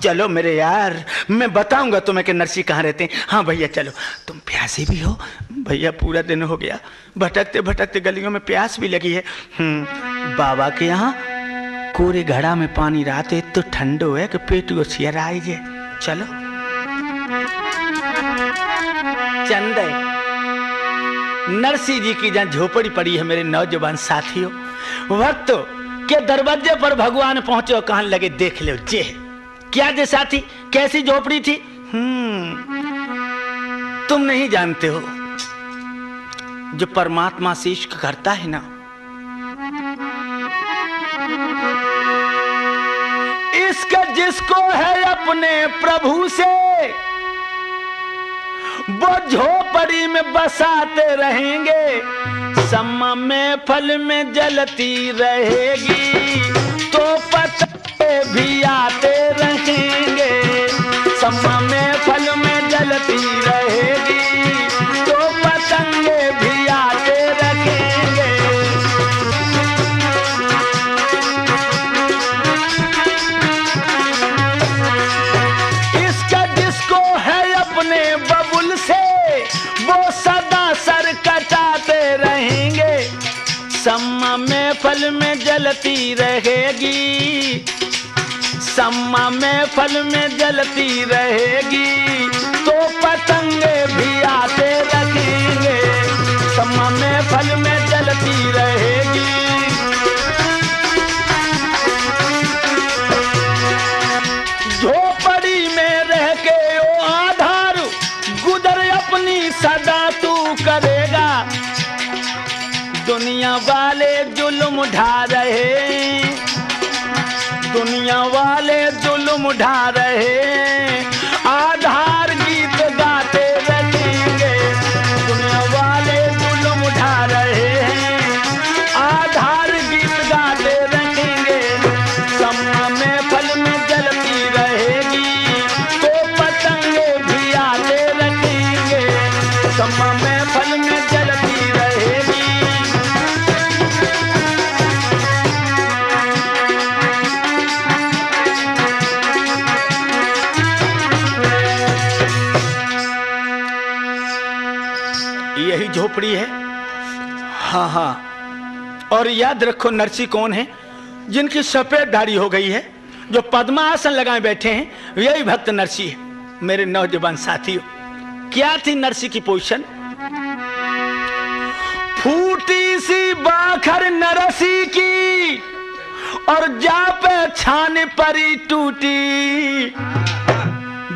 चलो मेरे यार, मैं बताऊंगा तुम्हें कि नरसी कहाँ रहते हैं। हाँ भैया चलो। तुम प्यासे भी हो? भैया पूरा दिन हो गया, भटकते भटकते गलियों में प्यास भी लगी है। बाबा के यहाँ कोरे घड़ा में पानी रहते तो ठंडो है कि पेट को छियर आई जे। चलो। चंदे नरसी जी की जहाँ झोपड़ी पड़ी है मेरे नौजवान साथियों, वक्त के दरवाजे पर भगवान पहुंचे और कहने लगे देख लो जे क्या जे साथी, कैसी झोपड़ी थी। तुम नहीं जानते हो, जो परमात्मा से इश्क करता है ना, इश्क जिसको है अपने प्रभु से, वो झोपड़ी में बसाते रहेंगे, सम्मा में फल में जलती रहेगी, तो पत्ते भी आते रहेंगे। सम्मा में फल में जलती रहेगी, तो पतंगे भी आते रखेंगे। इसका जिसको है अपने बबुल से, वो सदा सर कटाते रहेंगे, सम्मा में फल में जलती रहेगी, सम्मा में फल में जलती रहेगी, तो पतंगे भी आते रखेंगे। सम्मा में फल में जलती रहेगी। झोपड़ी में रह के ओ आधार, गुदर अपनी सदा तू करेगा। दुनिया वाले जुल्म ढा रहे, दुनिया वाले जुल्म ढा रहे, आधार गीत गाते रखेंगे। दुनिया वाले जुल्म ढा रहे हैं, आधार गीत गाते रखेंगे। सम्मा में फल में जलती रहेगी, तो पतंगे भी आते रखेंगे। सम्मा में फल में जलती रहेगी। यही झोपड़ी है। हाँ हाँ, और याद रखो नरसी कौन है? जिनकी सफेद दाढ़ी हो गई है, जो पद्मासन लगाए बैठे हैं, यही भक्त नरसी है। मेरे नौजवान साथियों, क्या थी नरसी की पोजीशन? फूटी सी बाखर नरसी की, और जा पे छान परी टूटी।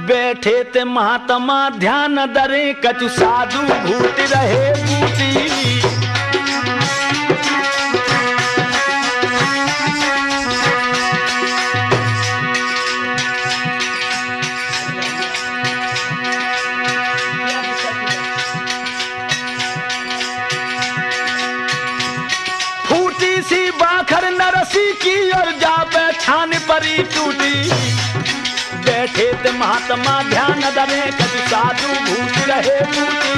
बैठे ते महात्मा ध्यान दरे, कछु साधु भूत रहे बूटी। फूटी सी बाखर नरसी की, और जा पे छान परी टूटी। बैठे ते महात्मा ध्यान दरे, कभी साधु भूत रहे बूटी।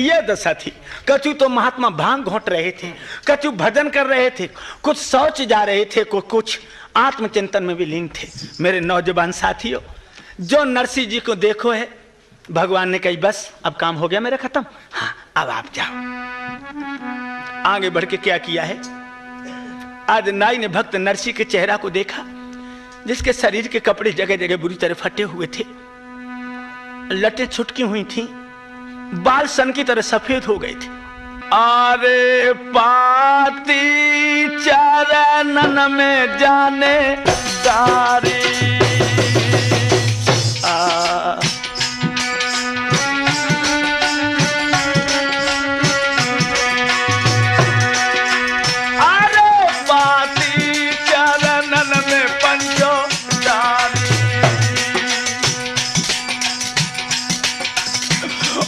ये दशा थी। कछु तो महात्मा भांग घोंट रहे थे, कछु भजन कर रहे थे, कुछ शौच जा रहे थे, कुछ आत्मचिंतन में भी लीन थे। मेरे नौजवान साथियों, जो नरसी जी को देखो है, भगवान ने कही बस अब काम हो गया मेरा खत्म, हाँ अब आप जाओ। आगे बढ़ के क्या किया है? आज नाई ने भक्त नरसी के चेहरा को देखा, जिसके शरीर के कपड़े जगह जगह बुरी तरह फटे हुए थे, लटें छुटकी हुई थी, बाल सन की तरह सफेद हो गए थे। अरे पाती चरणन में जाने दारी,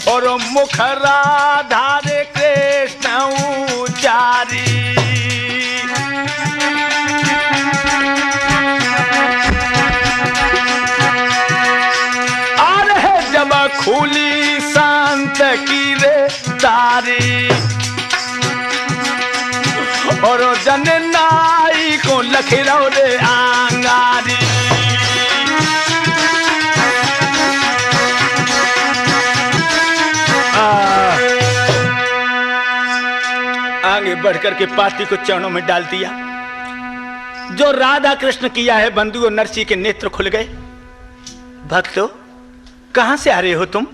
और मुखरा धारे कृष्ण उचारी। और है जब खुली शांत की रे तारी, और जन नाई को लखिरो रे आंगारी। आगे बढ़कर के पाती को चरणों में डाल दिया। जो राधा कृष्ण किया है बंधु, नरसी के नेत्र खुल गए। भक्तों, कहां से आ रहे हो तुम?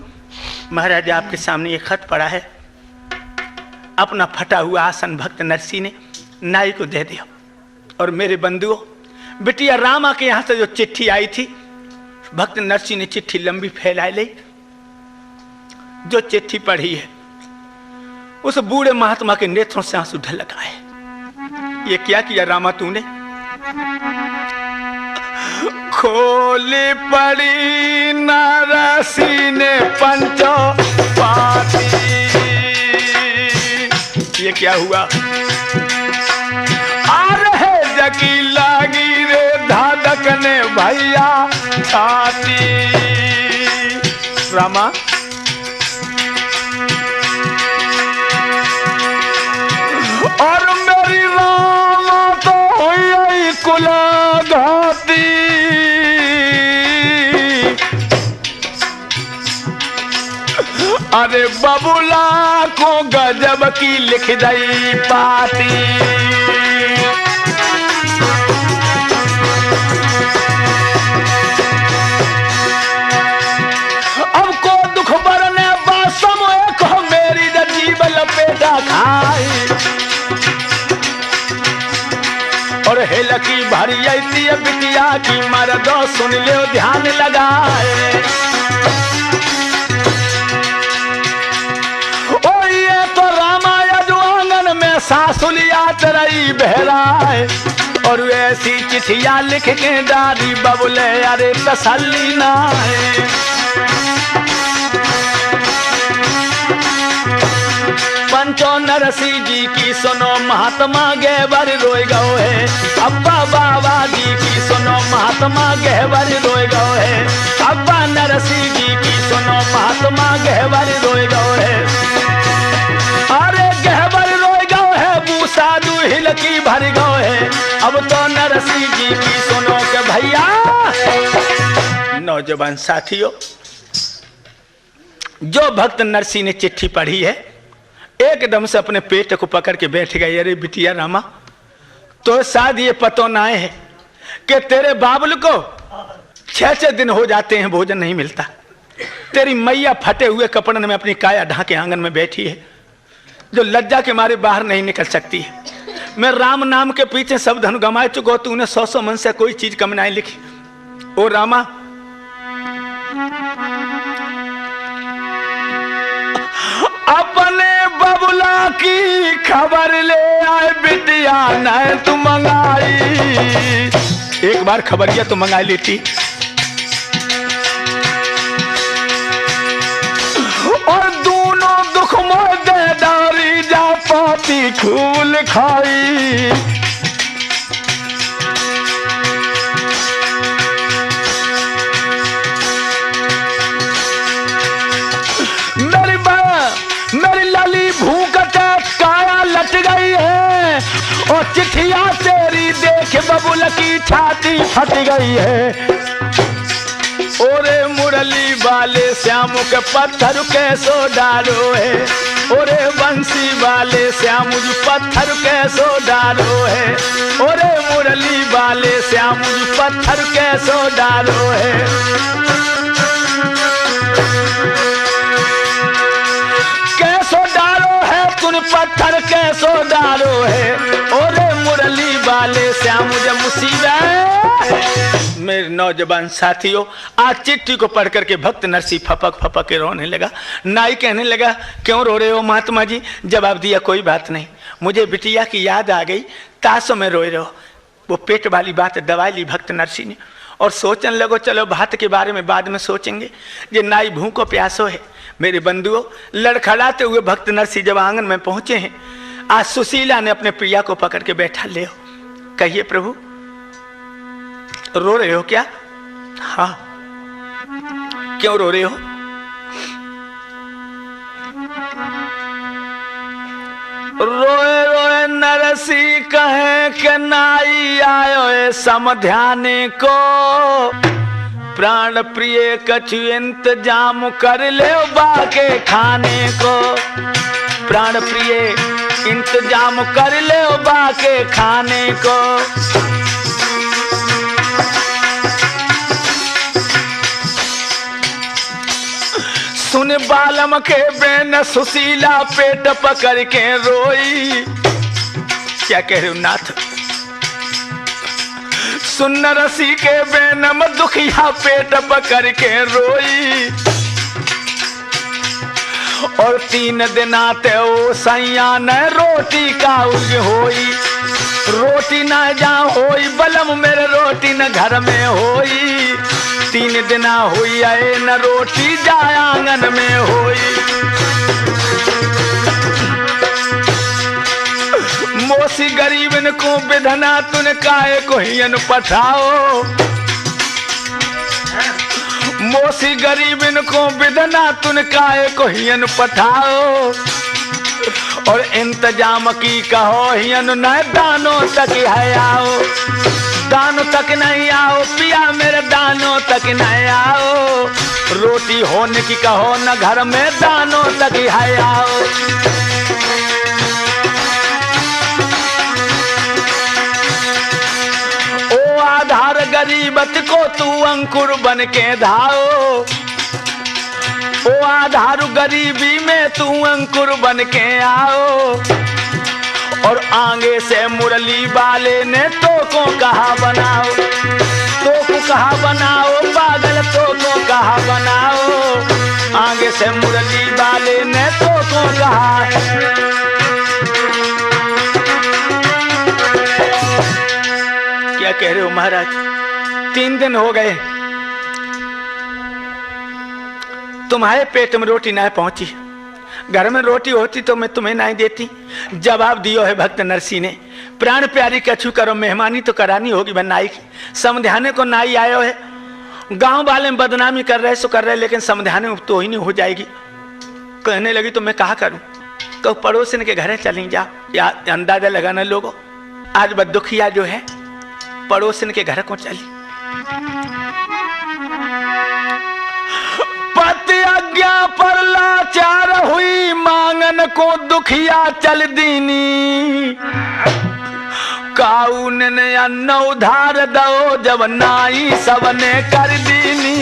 महाराज, आपके सामने एक खत पड़ा है। अपना फटा हुआ आसन भक्त नरसी ने नाई को दे दिया। और मेरे बंधुओं, बिटिया रामा के यहां से जो चिट्ठी आई थी, भक्त नरसी ने चिट्ठी लंबी फैला ली। जो चिट्ठी पढ़ी है, उस बूढ़े महात्मा के नेत्रों से आंसू ढलक आए। ये क्या किया रामा तूने? खोली पड़ी नरसी ने पंचो पाती। ये क्या हुआ? आ रहे जकी लागी रे धाधक ने भैया छाती। रामा, और मेरी रामा तो हुई कुला घाती। अरे बबुला को गजब की लिख दई पाती। अब को दुख बरने बासम एक हो मेरी जीव लपेटा खाई। और हेलकी भरी आई बिटिया की मर्दो सुन लो ध्यान लगाए। सासुलिया तरई बहराए और ऐसी चिट्ठियां लिख के डाली बबुले अरे तसल्ली ना है। पंचो नरसी जी की सुनो महात्मा गहवर रोए गो है। अब्बा बाबा जी की सुनो महात्मा गहवर रोए गो है। अब्बा नरसी जी की सुनो महात्मा गहवर रोए गो है। अरे गहवर साधु हिलकी भर गो है। अब तो नरसी जी की सुनो के भैया। नौजवान साथियों, जो भक्त नरसी ने चिट्ठी पढ़ी है, एकदम से अपने पेट को पकड़ के बैठ गई। अरे बिटिया रामा, तो शायद ये पतो ना है कि तेरे बाबुल को 6-6 दिन हो जाते हैं भोजन नहीं मिलता। तेरी मैया फटे हुए कपड़न में अपनी काया ढाके आंगन में बैठी है, जो लज्जा के मारे बाहर नहीं निकल सकती है। मैं राम नाम के पीछे सब धन गंवा चुका, तूने 100 मन से कोई चीज कम नहीं लिखी। ओ रामा, अपने बबुला की खबर ले आए बिटिया न तू मंगाई। एक बार खबरिया तो मंगा लेती। और दोनों दुख मोह दे डारी जा पाती खूल खाई। मेरी लाली भूखत काया लट गई है। और चिट्ठिया तेरी देख बबुल की छाती फट गई है। ओरे मुरली वाले श्याम के पत्थर कैसो डालो है। ओरे बंसी वाले श्याम जी पत्थर कैसो डालो है। ओरे मुरली वाले श्याम जी पत्थर कैसो डालो है। कैसो डालो है तुम पत्थर कैसो डालो है। ओरे मुरली वाले श्याम जी मुसीबत। मेरे नौजवान साथियों, आज चिट्ठी को पढ़ करके भक्त नरसी फपक फपक के रोने लगा। नाई कहने लगा, क्यों रो रहे हो महात्मा जी? जवाब दिया, कोई बात नहीं, मुझे बिटिया की याद आ गई, तासों में रोए रहो। वो पेट वाली बात दवाई ली भक्त नरसी ने और सोचने लगो, चलो बात के बारे में बाद में सोचेंगे। ये नाई भूखो प्यासो है। मेरे बंधुओं, लड़खड़ाते हुए भक्त नरसी जब आंगन में पहुंचे हैं, आज सुशीला ने अपने प्रिया को पकड़ के बैठा। ले कहिए प्रभु, रो रहे हो क्या? हाँ, क्यों रो रहे हो? रोए रोए नरसी कहे के नाई आयो ए समध्याने को, प्राण प्रिय कछु इंतजाम कर ले बाके खाने को, प्राण प्रिय इंतजाम कर ले बाके खाने को। सुन बालम के बेन सुशीला पेट पकड़ के रोई। क्या कह रहे हो नाथ? सुन रसी के बेनम दुखिया पेट पकड़ के रोई। और 3 दिन आते ओ सैया न रोटी का उग होई, रोटी न जा होई बलम मेरे रोटी न घर में होई। 3 दिन हुई आए न रोटी जा आंगन में होई। मोसी गरीबन को विधना तुन काहे को हियन पठाओ, मोसी गरीबन को विधना तुन काहे को हियन पठाओ। और इंतजाम की कहो हियन न दानों तक है आओ, दानों तक नहीं आओ पिया मेरे दानों तक नहीं आओ। रोटी होने की कहो न घर में दानों तक है आओ। ओ आधार गरीबत को तू अंकुर बन के धाओ, ओ आधार गरीबी में तू अंकुर बन के आओ। और आगे से मुरली वाले ने तो को कहा बनाओ, तो को कहा बनाओ पागल तो को कहा बनाओ। आगे से मुरली वाले ने तो को कहा। क्या कह रहे हो महाराज? 3 दिन हो गए तुम्हारे पेट में रोटी नहीं पहुंची, घर में रोटी होती तो मैं तुम्हें नहीं देती। जवाब दियो है भक्त नरसी ने, प्राण प्यारी कछु करो मेहमानी तो करानी होगी बनाई की। समझाने को नाई आयो है, गांव वाले में बदनामी कर रहे सो कर रहे, लेकिन समझाने में तो ही नहीं हो जाएगी। कहने लगी तो मैं कहा करूं, तो पड़ोसन के घर चली जा। या अंदाजा लगाना लोगों, आज बदुखिया जो है पड़ोसन के घर को चली। पति आज्ञा पर लाचार हुई मांगन को दुखिया चल दीनी। काउन ने अन्न उधार दो जब नाई सबने कर दीनी।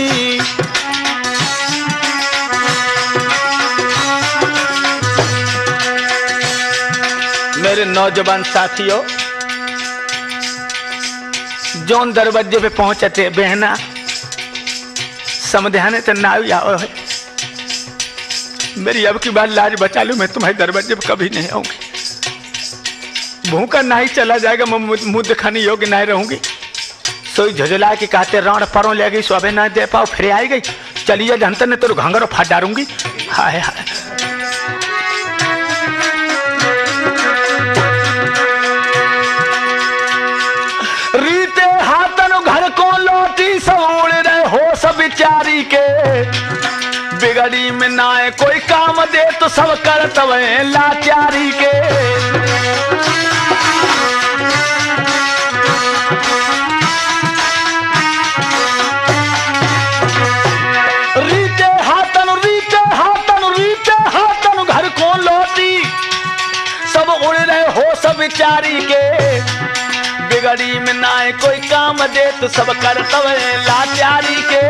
मेरे नौजवान साथियों, जौन दरवाजे पे पहुंचते बहना समझाने तो ना आओ है। मेरी अब की बात लाज बचा लूं, मैं तुम्हारे दरवाजे पे कभी नहीं आऊंगी। भूखा नहीं चला जाएगा, मैं मुंह दिखाने योग्य नहीं रहूंगी। सोई झुझला के कहते रण परों ले गई, सुबह ना दे पाओ फिर आई गई। चलिए जनता ने तो घंगर फाट डारूंगी। हाय हाय रीते हाथन घर को लोटी सौड़ रहे हो सब बिचारी के। बिगड़ी में नाए कोई काम दे तो सब करतवे लाचारी के। रीते हाथन रीते हाथन रीते हाथन घर को लोटी सब उड़ रहे हो सब बिचारी के। बिगड़ी में नाए कोई काम दे तो सब करतवे लाचारी के।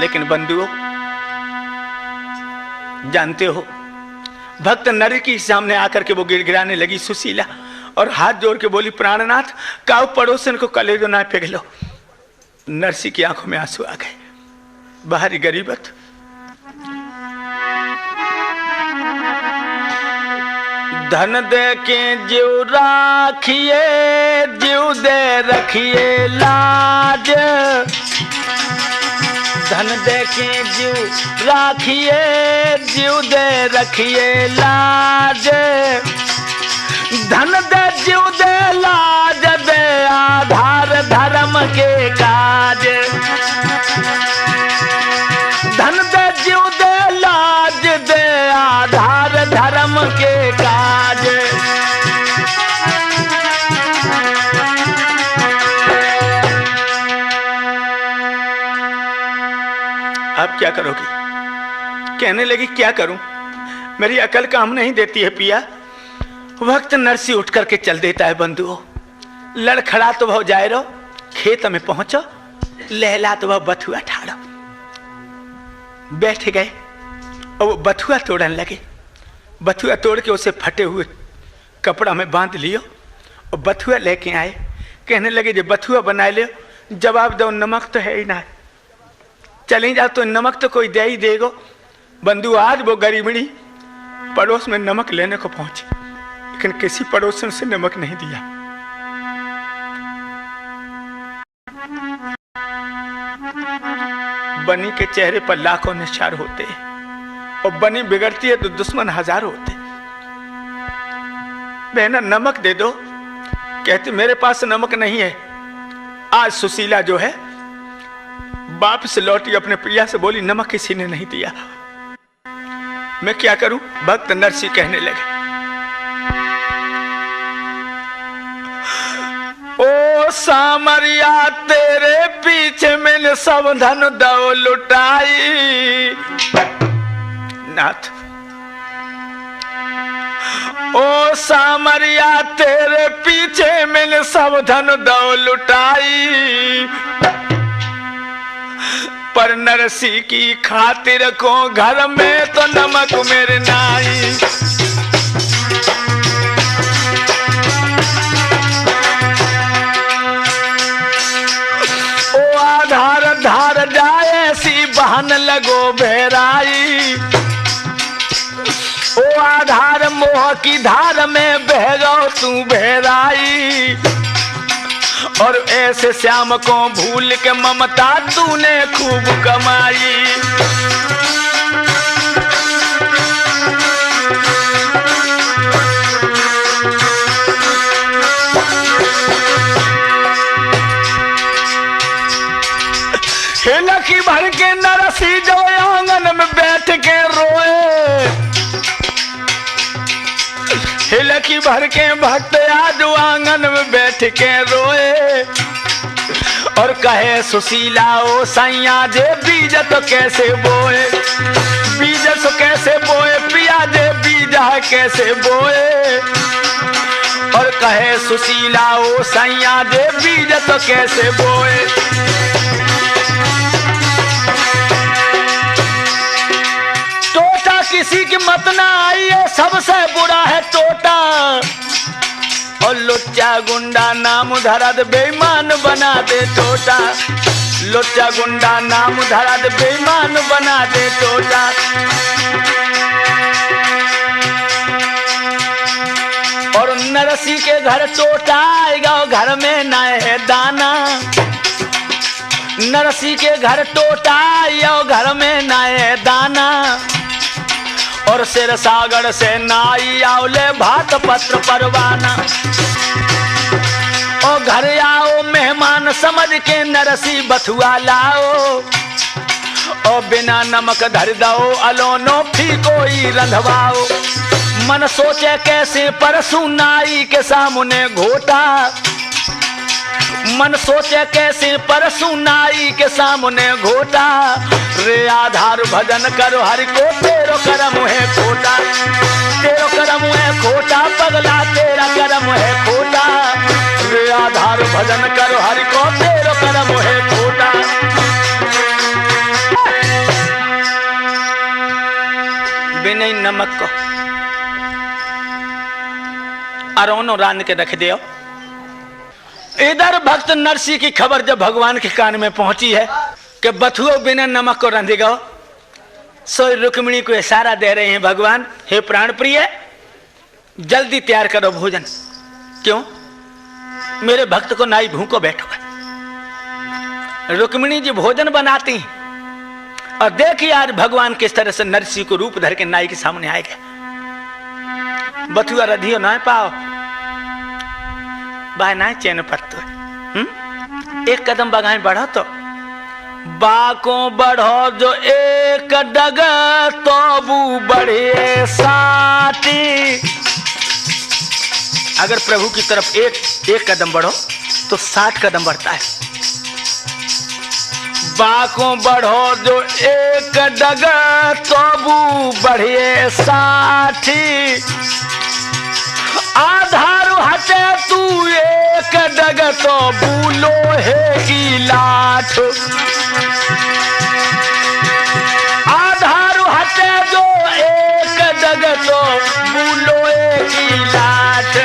लेकिन बंधुओं, जानते हो भक्त नर की सामने आकर के वो गिड़गिड़ाने लगी सुशीला और हाथ जोड़ के बोली, प्राणनाथ काऊ पड़ोसन को कलेजो ना पिघलो। नरसी की आंखों में आंसू आ गए। बाहरी गरीबत धन दे के जीव राखिए, जीव दे रखिए लाज। धन दे के जीव राखिए, जीव दे रखिए लाज। धन दे जीव दे लाज दे आधार। क्या करोगी? कहने लगी क्या करूं, मेरी अकल काम नहीं देती है पिया। वक्त नरसी उठ करके चल देता है बंधुओं। लड़खड़ा तो भाव जाए रहो, खेत में पहुंचो, लहला तो वह बथुआ ठाड़ो। बैठ गए और वो बथुआ तोड़ने लगे। बथुआ तोड़ के उसे फटे हुए कपड़ा में बांध लियो और बथुआ लेके आए। कहने लगे जो बथुआ बना ले, जवाब दो नमक तो है ही ना, चली जाओ तो नमक तो कोई दे ही देगो। बंधु आज वो गरीबनी पड़ोस में नमक लेने को पहुंची, लेकिन किसी पड़ोस ने उसे नमक नहीं दिया। बनी के चेहरे पर लाखों निशार होते हैं और बनी बिगड़ती है तो दुश्मन हजार होते। बहना नमक दे दो, कहती मेरे पास नमक नहीं है। आज सुशीला जो है बाप से लौटी, अपने प्रिया से बोली नमक किसी ने नहीं दिया, मैं क्या करूं? भक्त नरसी कहने लगे ओ सामरिया तेरे पीछे मैंने सब धन दौ लुटाई। नाथ ओ सामरिया तेरे पीछे मैंने सब धन दौ लुटाई, पर नरसी की खातिर को घर में तो नमक मेरे नाई। ओ आधार धार जाए ऐसी बहन लगो बहराई। ओ आधार मोह की धार में बह गो तू बहराई, और ऐसे श्याम को भूल के ममता तूने खूब कमाई। हिलकी भर के नरसी जो आंगन में बैठ के रोए, हिलकी भर के भक्त आज आंगन में बैठ के रोए, और कहे सुशीला ओ सैया जे बीज तो कैसे बोए, बीज तो कैसे बोए पिया जे बीज कैसे बोए, और कहे सुशीला ओ सैया जे बीज तो कैसे बोए। टोटा किसी की मत ना आई है, सबसे बुरा है टोटा, और लुच्चा गुंडा नाम धरा दे बेईमान बना दे टोटा। लुच्चा गुंडा नाम धरा दे बेईमान बना दे टोटा। और नरसी के घर टोटा आएगा, घर में ना है दाना। नरसी के घर टोटा आएगा, घर में ना है दाना। और सिर सागर से नाई आवले भात पत्र परवाना। ओ घर आओ मेहमान समझ के नरसी बथुआ लाओ, ओ बिना नमक धर दो अलोनो फीको ही रंधवाओ। मन सोचे कैसे परसू नाई के सामने घोटा, मन सोचे कैसे परसू नाई के सामने घोटा। रे आधार भजन करो हरि को तेरो करम है खोटा, तेरो करम है खोटा पगला तेरा करम है खोटा। रे आधार भजन करो हरि को तेरो करम है खोटा। बिना नमक को अरोनो रान के रख दियो। इधर भक्त नरसी की खबर जब भगवान के कान में पहुंची है कि बथुआ बिना नमक को रंधेगा, सो रुक्मिणी को इशारा दे रहे हैं भगवान, हे प्राण प्रिय जल्दी तैयार करो भोजन। क्यों? मेरे भक्त को नाई भूखो बैठो है। रुक्मिणी जी भोजन बनाती और देखिए आज भगवान किस तरह से नरसी को रूप धर के नाई के सामने आएगा। बथुआ रधियो ना पाओ बाय ना चैन पत्तो, एक कदम बगाए बढ़ो तो बाको बढ़ो जो एक डग तो बू बढ़े साथी। अगर प्रभु की तरफ एक कदम बढ़ो तो 60 कदम बढ़ता है। बाको बढ़ो जो एक डग तबू बढ़िए साथी, आधार हटे तू एक डग तो बूलो है की लाठ, आधार हटे जो एक डग तो बूलो है की लाठ,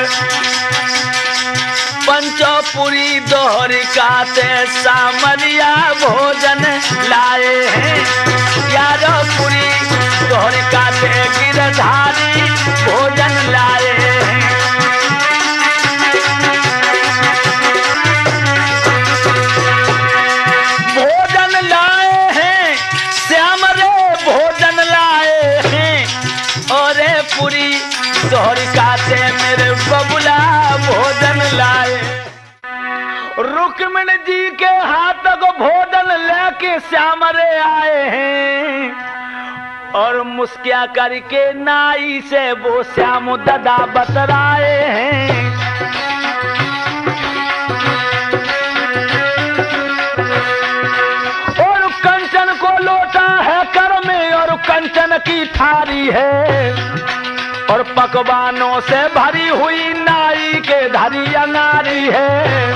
पंचपुरी दोहरिकाते सामरिया भोजन लाए हैं, ग्यारह पुरी दोहरिकाते गिरधारी भोजन लाए हैं। भोजन लाए हैं श्याम रे भोजन लाए हैं, और पुरी दोहरिकाते मेरे बबुला भोजन लाए। रुक्मिणी जी के हाथ को भोजन लेके श्याम रे आए हैं, और मुस्किया करके नाई से वो श्याम दादा बतराए हैं। और कंचन को लोटा है कर में, और कंचन की थारी है, और पकवानों से भरी हुई नाई के धरी अनारी है।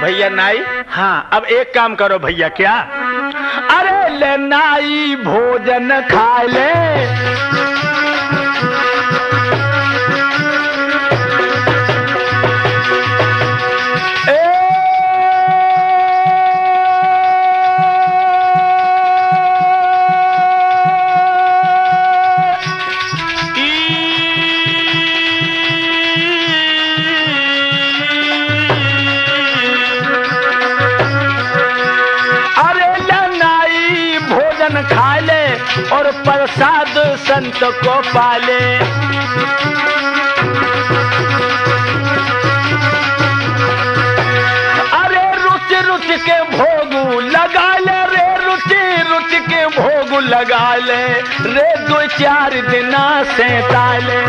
भैया नाई, हाँ अब एक काम करो भैया, क्या? अरे ले नाई भोजन खा ले, खा ले और प्रसाद संत को पाले। अरे रुचि रुचि के भोग लगा ले रे, रुचि रुचि के भोग लगा ले रे, 2-4 दिन से ताले।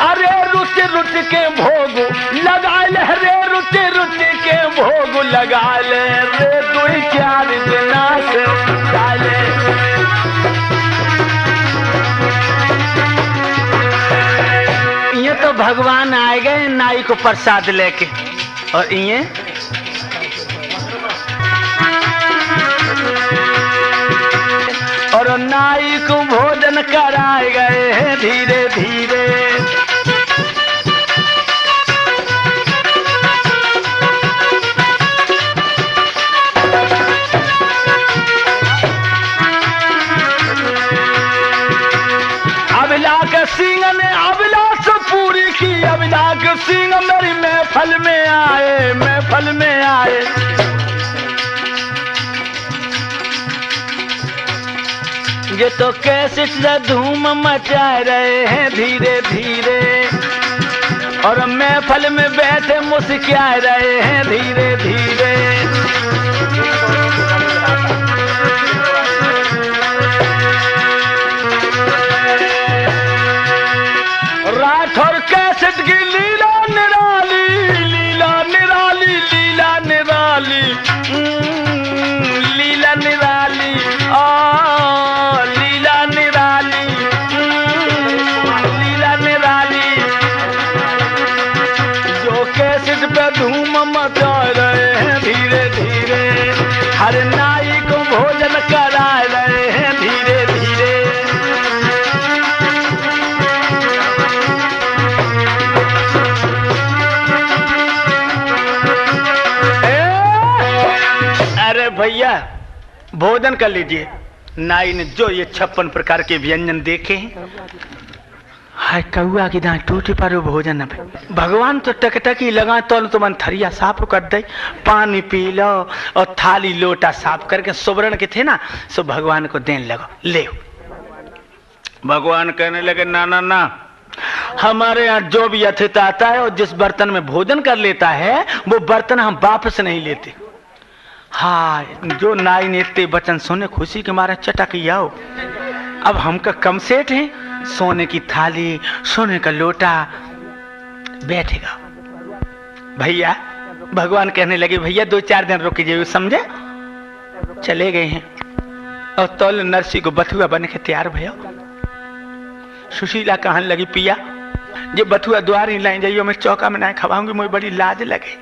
अरे रुचि रुचि के भोग लगा ले रे, रुचि रुचि के भोग लगा ले रे, 2-4 दिन से डाले। ये तो भगवान आए गए नाई को प्रसाद लेके, और ये और नाई को भोजन कराए गए हैं धीरे धीरे। सिंह ने अभिलाष पूरी की, अभिलाष सिंह मेरी महफल में आए, महफल में आए। ये तो कैसे धूम मचा रहे हैं धीरे धीरे, और महफल में बैठे मुस्कुरा रहे हैं धीरे धीरे। राठौर कैसेट की लीला निराली, लीला निराली, लीला निराली, लीला निराली, लीला निराली, लीला निराली। जो कैसेट पे धूम मचा रहे हैं धीरे धीरे, हर नाई को भोजन करा रहे हैं धीरे धीरे। भैया भोजन कर लीजिए। नाई ने जो ये 56 प्रकार के व्यंजन देखे हैं, हाय कौआ की दांत टूटी पर भोजन न भगवान तो टकटकी लगा तो मन थरिया साफ कर दे, पानी पी लो और थाली लोटा साफ करके सुवर्ण के थे ना, सो भगवान को देने लगो, ले। भगवान कहने लगे ना ना ना, हमारे यहाँ जो भी अतिथि आता है और जिस बर्तन में भोजन कर लेता है वो बर्तन हम वापस नहीं लेते। हाँ, जो नाई ने इतने वचन सुने खुशी के मारे चटक आओ। अब हमका कम सेठ है, सोने की थाली, सोने का लोटा, बैठेगा। भैया भगवान कहने लगे भैया 2-4 दिन रुक जाइए, समझे। चले गए हैं और तौल नरसी को बथुआ बन के तैयार भैया। सुशीला कहने लगी पिया ये बथुआ द्वार ही लाई जाइयो, मैं चौका में ना खवाऊंगी, मुझे बड़ी लाज लगे।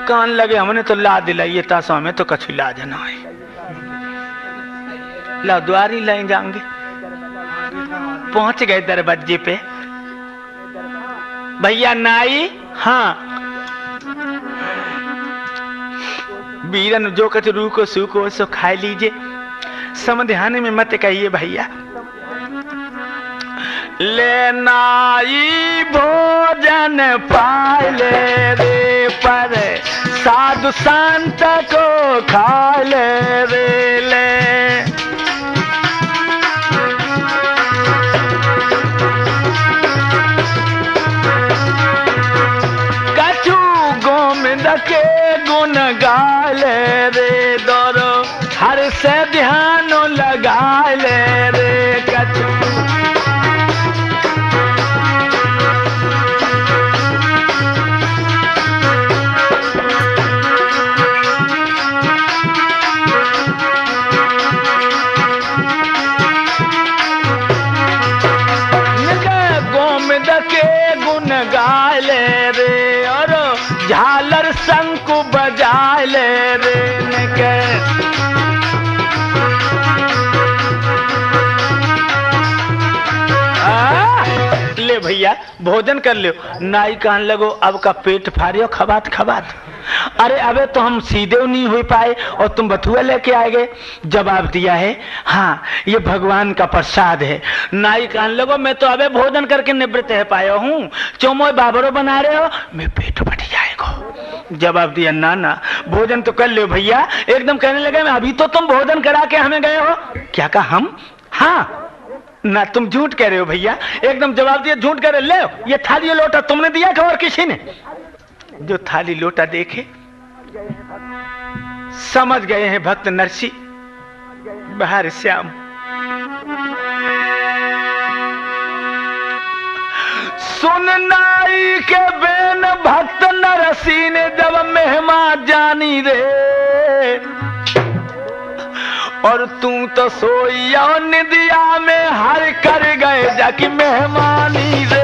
कान लगे हमने तो ला दिलाई तासो, हमें तो कछु लाज ना है, ला द्वार ही लाई जाएंगे। पहुंच गए दरवाजे पे। भैया नाई, हाँ बीरन जो कछ रू को सूको सो खाए लीजिए, समझाने में मत कहिए भैया। ले नाई भोजन पाए ले रे, पर साधु संत को खा ले रे ले। कछु गोविंद के गुण गा ले रे, दोरो हर से ध्यान लगा ले रे। कछु गा ले रे, और झालर शंकु बजा ले रे। ले भैया भोजन कर लो। नाई कहने लगो अब का पेट फाड़ियो खबात खबात। अरे अबे तो हम सीधे नहीं हो पाए और तुम बथुआ लेके आए गए। जवाब दिया है हाँ ये भगवान का प्रसाद है। नाई कहने लगो मैं तो अबे भोजन करके निवृत्त है पाया हूँ, चौमोय बाबरो बना रहे हो, मैं पेट फट जाएगा। जवाब दिया ना ना भोजन तो कर लो भैया। एकदम कहने लगे मैं अभी तो तुम भोजन करा के हमें गए हो। क्या कहा हम? हाँ ना तुम झूठ कह रहे हो भैया। एकदम जवाब दिया झूठ कह रहे। ले ये थाली लोटा तुमने दिया था और किसी ने? जो थाली लोटा देखे समझ गए हैं भक्त नरसी बाहर श्याम। सुन नाई के बेन भक्त नरसी ने जब मेहमान जानी रे, और तू तो सोया निदिया में हर कर गए जाके मेहमानी रे।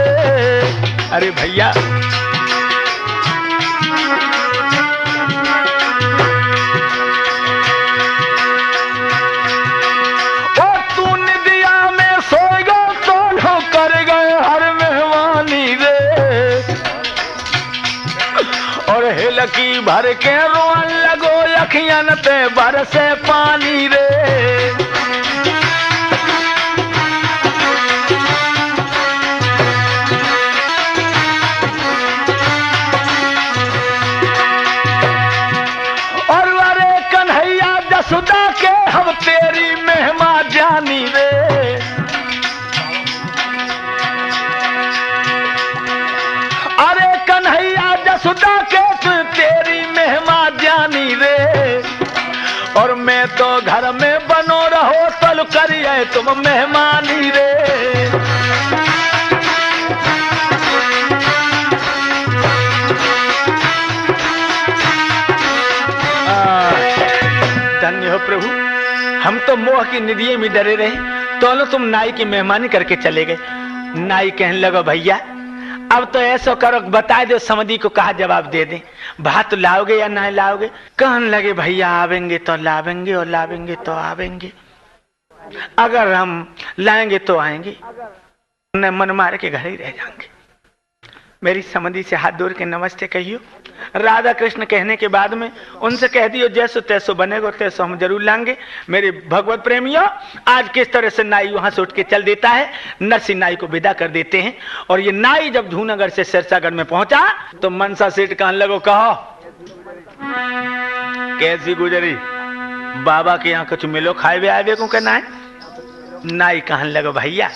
अरे भैया लकी भर के रोन लगो अखियन पे बरसे पानी रे। और अरे कन्हैया जसुदा के हम तेरी मेहमान जानी रे। अरे कन्हैया जसुदा के तेरी मेहमान जानी रे, और मैं तो घर में बनो रहो तल करिए तुम मेहमानी रे। धन्य हो प्रभु, हम तो मोह की निधिये में डरे रहे, तो तुम नाई की मेहमानी करके चले गए। नाई कहने लगा भैया अब तो ऐसा करो बता दो समझी को कहा जवाब दे दे, भात लाओगे या नहीं लाओगे? कहने लगे भैया आवेंगे तो लावेंगे और लावेंगे तो आवेंगे, अगर हम लाएंगे तो आएंगे, न मन मार के घर ही रह जाएंगे। मेरी समझी से हाथ जोड़ के नमस्ते कहियो। राधा कृष्ण कहने के बाद में उनसे कह दियो जैसो तैसो बनेगो तैसो हम जरूर लाएंगे। मेरे भगवत प्रेमियों आज किस तरह से नाई वहां से उठ के चल देता है। नरसी नाई को विदा कर देते हैं और ये नाई जब धूनागढ़ से सिरसागढ़ में पहुंचा तो मनसा सेठ कहने लगो कहो कैसी गुजरी, बाबा के यहाँ कुछ मिलो खाए हुए आए को कहना है। नाई कहने लगो भैया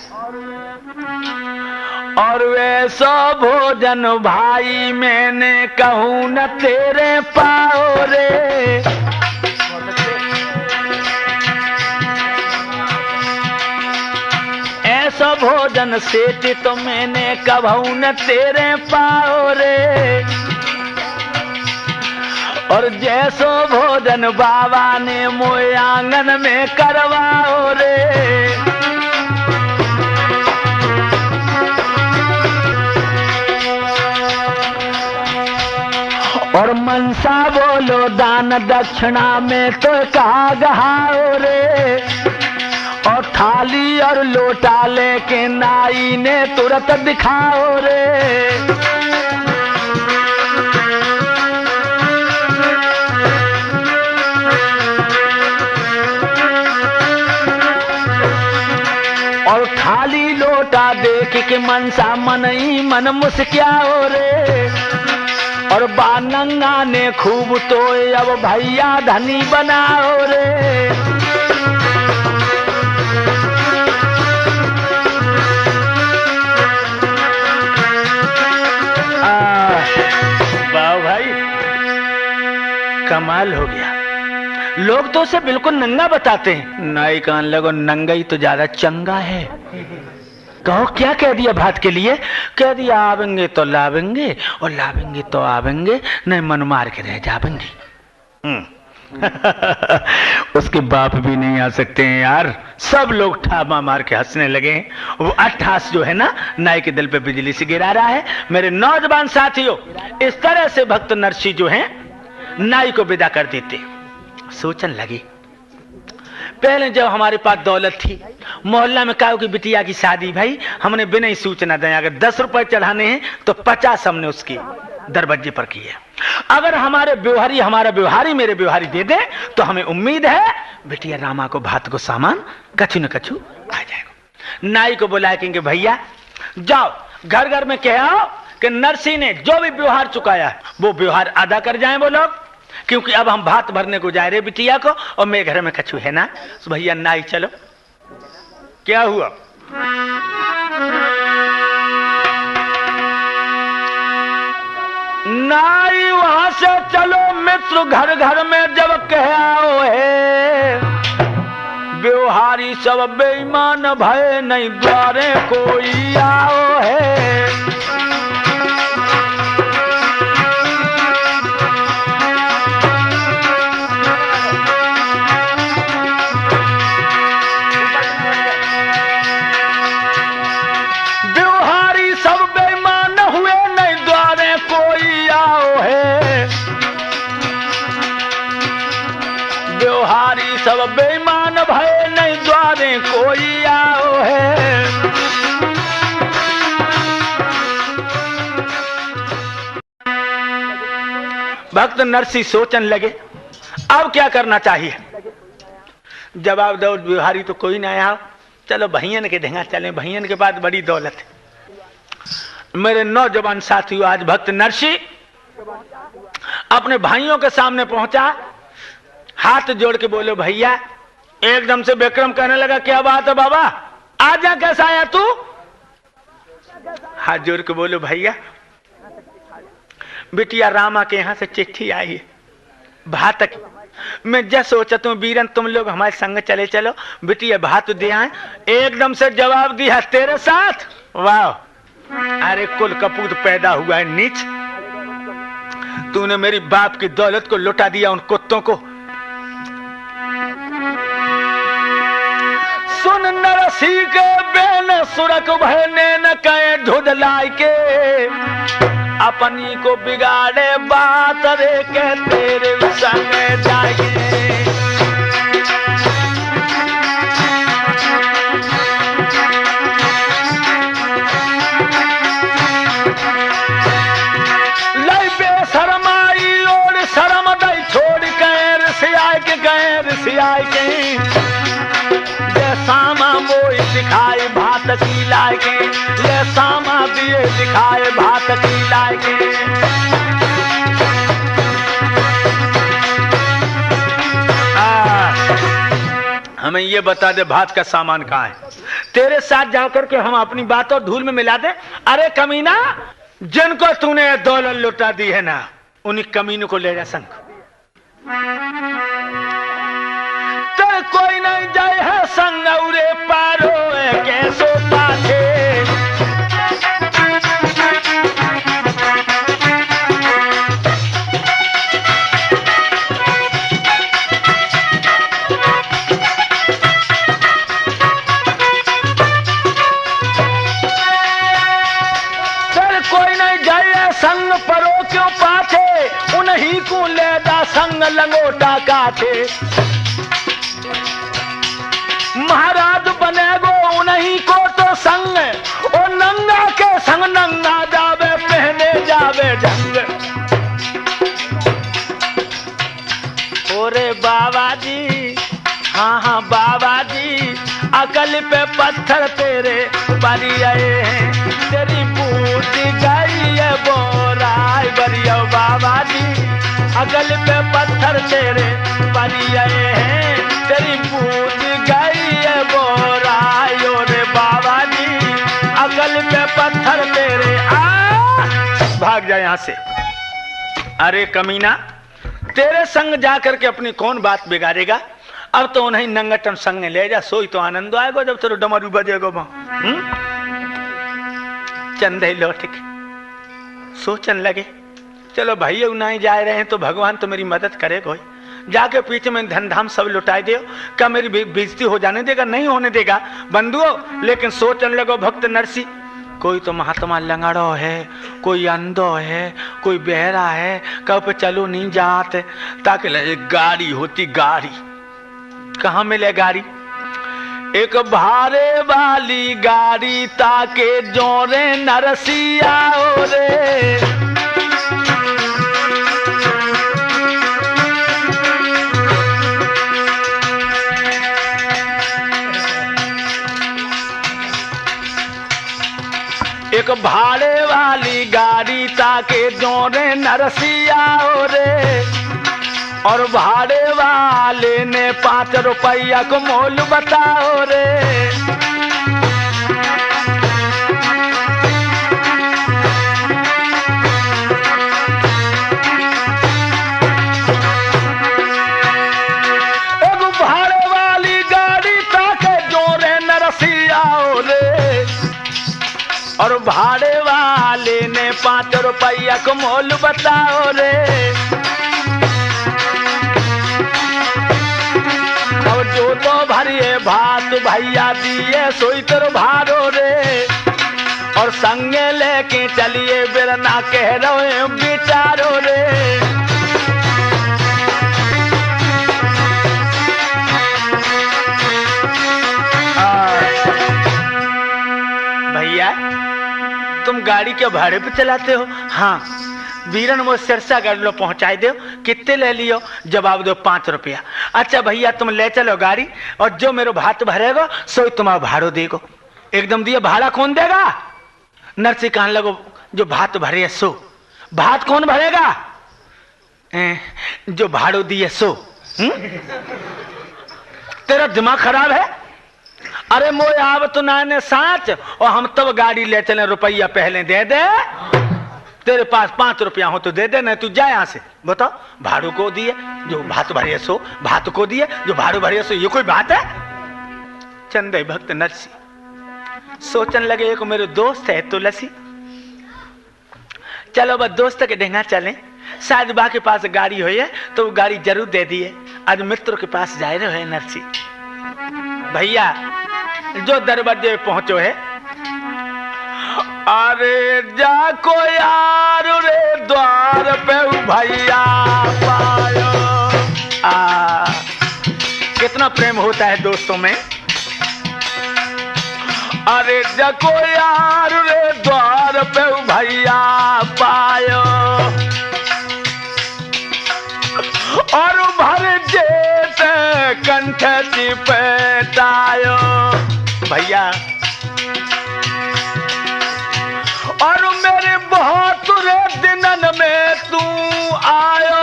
और वैसा भोजन भाई मैंने कहूँ न तेरे पाओ रे। ऐसा भोजन सेठ तो मैंने कहूँ न तेरे पाओ रे। और जैसो भोजन बाबा ने मोए आंगन में करवाओ रे। और मनसा बोलो दान दक्षिणा में तो कहा गहाओ रे। और थाली और लोटा लेके नाई ने तुरंत दिखाओ रे। और थाली लोटा देख के मनसा मन ही मन मुस्कियाओ रे। और बानंगा ने खूब तो अब भैया धनी बनाओ रे। वाह भाई, कमाल हो गया। लोग तो उसे बिल्कुल नंगा बताते हैं। नाई कान लगो, नंगा ही तो ज्यादा चंगा है। कहो क्या कह दिया भात के लिए? कह दिया आवेंगे तो लावेंगे और लावेंगे तो आवेंगे, नहीं मन मार के रह जावेंगे। उसके बाप भी नहीं आ सकते हैं यार। सब लोग ठामा मार के हंसने लगे। वो अट्ठास जो है ना, नाई के दिल पे बिजली से गिरा रहा है। मेरे नौजवान साथियों, इस तरह से भक्त नरसी जो हैं नाई को विदा कर देते। सोचने लगी, पहले जब हमारे पास दौलत थी, मोहल्ला में काऊ की बिटिया की शादी भाई, हमने बिना ही सूचना दें अगर 10 रुपए चढ़ाने हैं तो 50 हमने उसकी दरवाजे पर किए। अगर हमारा व्यवहारी मेरे व्यवहारी दे दे तो हमें उम्मीद है बिटिया रामा को भात को सामान कछु न कछु आ जाएगा। नाई को बुलाएंगे, भैया जाओ घर घर में कह आओ कि नरसी ने जो भी व्यवहार चुकाया है वो व्यवहार अदा कर जाए वो लोग, क्योंकि अब हम भात भरने को जा रहे बिटिया को और मेरे घर में कछु है ना। तो भैया नाई चलो। क्या हुआ? नाई वहां से चलो मित्र घर घर में जब कह आओ है, व्यवहारी सब बेईमान भय नहीं द्वारे कोई आओ है। व्यवहारी सब बेईमान भय नहीं द्वारे कोई आओ है। भक्त नरसी सोचन लगे अब क्या करना चाहिए। जवाब दो, व्यवहारी तो कोई ना आया, चलो भैयन के ढेंगा चले, भैयन के पास बड़ी दौलत है। मेरे नौजवान साथियों, आज भक्त नरसी अपने भाइयों के सामने पहुंचा, हाथ जोड़ के बोले भैया। एकदम से विक्रम कहने लगा, क्या बात है बाबा, आजा कैसा आया तू? हाथ जोड़ के बोले भैया बिटिया रामा के यहां से चिट्ठी आई है भात की। मैं जब सोचा तुम वीरन तुम लोग हमारे संग चले चलो, बिटिया भात दे आए। एकदम से जवाब दिया तेरे साथ। वाह, अरे कुल कपूत पैदा हुआ है नीच, तूने मेरी बाप की दौलत को लुटा दिया उन कुत्तों को। सुन नरसी के बेन सुरक भय ने न कहे ढुढलाई के, अपनी को बिगाड़े बात रे के तेरे संग जाएंगे। लई बेशरमाई और शर्म दई छोड़ के ऋषियाय के गए ऋषियाय के। सामा मोई दिखाए भात की लायके, ये सामा दिए दिखाए भात की लायके। हमें ये बता दे भात का सामान कहाँ है। तेरे साथ जाकर के हम अपनी बातों धूल में मिला दे। अरे कमीना, जिनको तूने दौलत लुटा दी है ना, उन्हीं कमीनों को ले जा संग। तेरे कोई नहीं जाए है संग उरे पारो कैसो पाछे। संग परो क्यों पाछे, उन्हीं को ले जा संग लंगोटा काटे। महाराज बनेगो उन्हीं को तो संग, ओ नंगा के संग नंगा जावे पहने जावे जंग। ओरे बाबा जी, हाँ हाँ बाबा जी, अकल पे पत्थर तेरे बरी आए हैं, तेरी बूटी गई है बोराई बरिया बाबा जी, अकल पे पत्थर तेरे बरी आए हैं, तेरी बूटी गई है बोराई। ओरे बाबा जी, अकल पे पत्थर तेरे भाग जा यहाँ से। अरे कमीना, तेरे संग जाकर के अपनी कौन बात बिगाड़ेगा। अब तो उन्हें नंगटन संग ले जा, सोई तो आनंद आएगा जब तेरे डमरू बजेगा वहां। चंदे लौट के सोचन लगे, चलो भैया नहीं जा रहे हैं तो भगवान तो मेरी मदद करेगा। जाके पीछे में धन धाम सब लुटाई दे, क्या मेरी बेइज्जती हो जाने देगा? नहीं होने देगा बंधुओं। लेकिन सोचने लगो भक्त नरसी, कोई तो महात्मा लंगड़ो है, कोई अंधो है, कोई बहरा है, कब पे चलो नहीं जाते, ताकि लगे गाड़ी होती। गाड़ी कहाँ मिले गाड़ी? एक भारे वाली गाड़ी ताके जोरे नरसिया रे। एक भाड़े वाली गाड़ी ताके जोरे नरसिया रे, और भाड़े वाले ने 5 रुपया को मोल बताओ रे। एक भाड़े वाली गाड़ी ताके जोरे नरसिया रे, और भाड़े वाले ने 5 रुपया को मोल बताओ रे। जो तो भरिए भात भैया दिए सोई तेरो भारो रे, और संगे लेके चलिए बिरना कह रहे बिचारो रे। भैया तुम गाड़ी के भाड़े पे चलाते हो? हाँ। बीरन वो सिरसा गाड़ी लो पहुंचाई दो। कितने ले लियो? जवाब दो 5 रुपया। अच्छा भैया तुम ले चलो गाड़ी, और जो मेरे भात भरेगा सो तुम्हारा भाड़ो देगो। एकदम दिया। भाड़ा कौन देगा? नरसी कहने लगो जो भात भरे सो। भात कौन भरेगा? जो भाड़ो दिए सो। तेरा दिमाग खराब है? अरे मोए आव तो नाने साच, और हम तब गाड़ी ले चले, रुपया पहले दे दे। तेरे पास 5 रुपया हो तो दे दे, नहीं तू जा यहाँ से। बताओ, भाड़ू को दिए जो भात भरिए सो, भात को दिए जो भाड़ू भरिए सो, ये कोई बात है? चंदे भक्त नरसी सोचन लगे, एक मेरे दोस्त है तुलसी, चलो बस दोस्त के ढेंगा चले, शायद बा के पास गाड़ी हो तो वो गाड़ी जरूर दे दिए। आज मित्र के पास जा रहे हो नरसी। भैया जो दरवाजे पहुंचो है, अरे जाको यार रे द्वार पे भैया पायो। कितना प्रेम होता है दोस्तों में। अरे जाको यार रे द्वार पे भैया पायो, और भर जेठ कंठ चिपटायो। भैया और मेरे बहुत रे दिनन में तू आयो,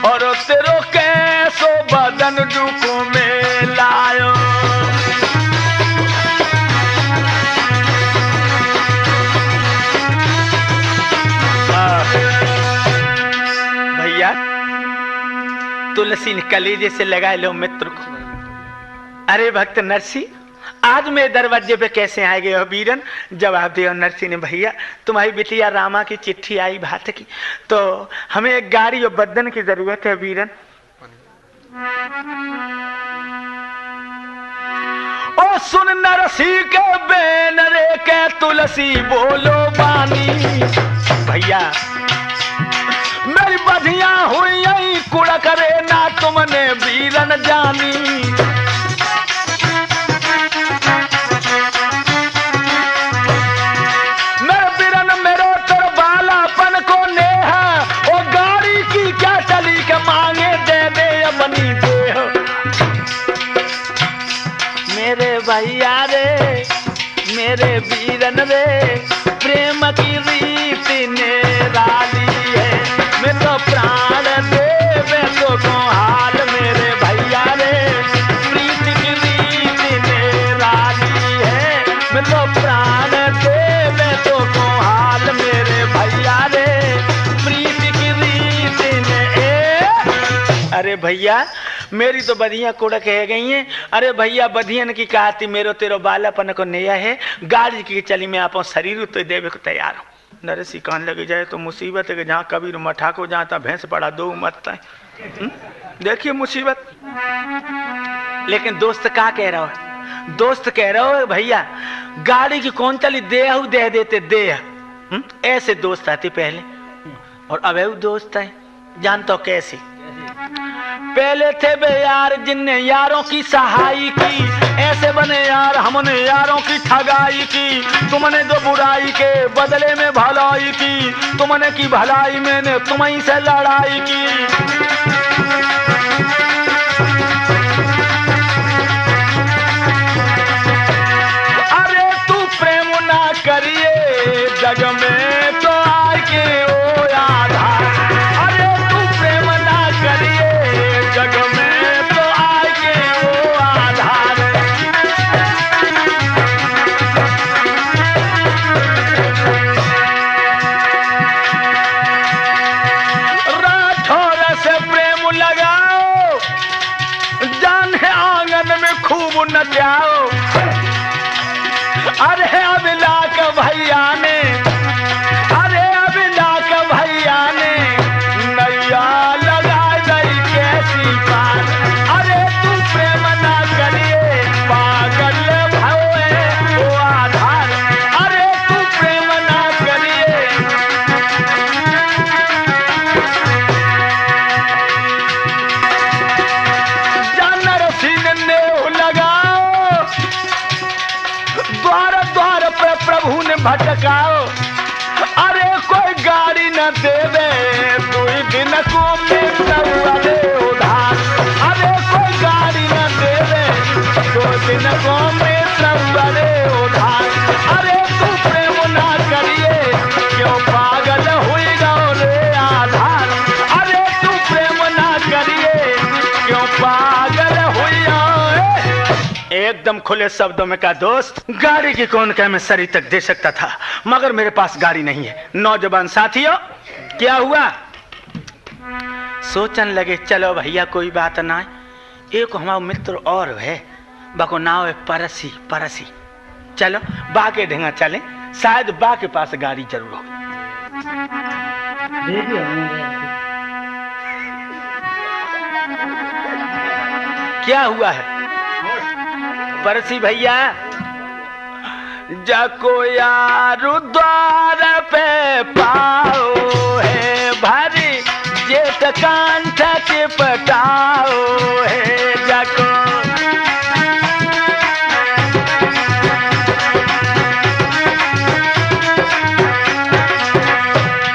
और तेरो कैसो बदन दुख तुलसी ने कलेजे से लगाए लो मित्र को। अरे भक्त नरसी, आज मेरे दरवाजे पे कैसे आए गए हो वीरन? जवाब दिया नरसी ने, भैया तुम्हारी बिटिया रामा की चिट्ठी आई भात की, तो हमें एक गाड़ी और बदन की जरूरत है वीरन। ओ सुन नरसी के बेन रे के तुलसी बोलो बानी, भैया मेरी बधिया हुई कुड़ा करे ना तुमने वीरन जानी। मेरे वीरन मेरो तर बालापन को नेहा, ओ गाड़ी की क्या चली के मांगे दे दे अपनी देह। मेरे भैया रे मेरे वीरन रे, प्रेम की रीति निराली है, मैं तो प्राण देवे तो को हाल। मेरे भैया रे प्रीति की रीति निराली है, मैं तो प्राण देवे तो को हाल। मेरे भैया रे प्रीति की रीति ने। अरे भैया मेरी तो बधिया कुड़क है गई है। अरे भैया बधियन की कहती मेरो तेरो बालापन को नया है, गाड़ी की चली मैं आप शरीर तो देवे को तैयार हूँ। नरसी कान लगी जाए तो मुसीबत है कि जहाँ कबीर मठा को जहाँ था भैंस पड़ा दो मत है। देखिए मुसीबत। लेकिन दोस्त क्या कह रहा हो? दोस्त कह रहा हो भैया गाड़ी की कौन चली, देह दे देते देह। ऐसे दोस्त आते पहले और अब दोस्त है जानता हो कैसे? पहले थे बे यार जिनने यारों की सहाई की, ऐसे बने यार हमने यारों की ठगाई की। तुमने जो बुराई के बदले में भलाई की, तुमने की भलाई मैंने तुम्हीं से लड़ाई की। अरे तू प्रेम ना करिए जग में तो आके ओ आधार। अरे तू प्रेम ना करिए जग में तो आके ओ आधार। राठौर से प्रेम लगाओ, जान है आंगन में खूब नचाओ। अरे अबिला का भैया ने, अरे अबिला का भैया ने नैया लगा गई कैसी पार। अरे तू प्रेम ना करिए पागल भवे वो आधार। अरे तू प्रेम ना करिए। जानर सीने नेह लगाओ, द्वार द्वार पे प्रभु ने भटकाओ। अरे कोई गाड़ी न देवे दो दिन को मिलता दे उधार। अरे कोई गाड़ी न देवे दो दिन को मिलता दे उधार। अरे तू प्रेम ना करिए क्यों पागल हुई गौ रे आधार। अरे तू प्रेम ना करिए क्यों पागल हुई। एकदम खुले शब्दों में कहा दोस्त गाड़ी की कौन कह मैं सरी तक दे सकता था, मगर मेरे पास गाड़ी नहीं है। नौजवान साथियों क्या हुआ? सोचन लगे चलो भैया कोई बात ना है, एक हमारा मित्र और है बको नाव है परसी। परसी चलो बा के ढेंगा चले, शायद बा के पास गाड़ी जरूर हो। क्या हुआ है परसी भैया? जाको यारू द्वार पे पाओ है भारी, जेठ कांठ के पटाओ है। जाको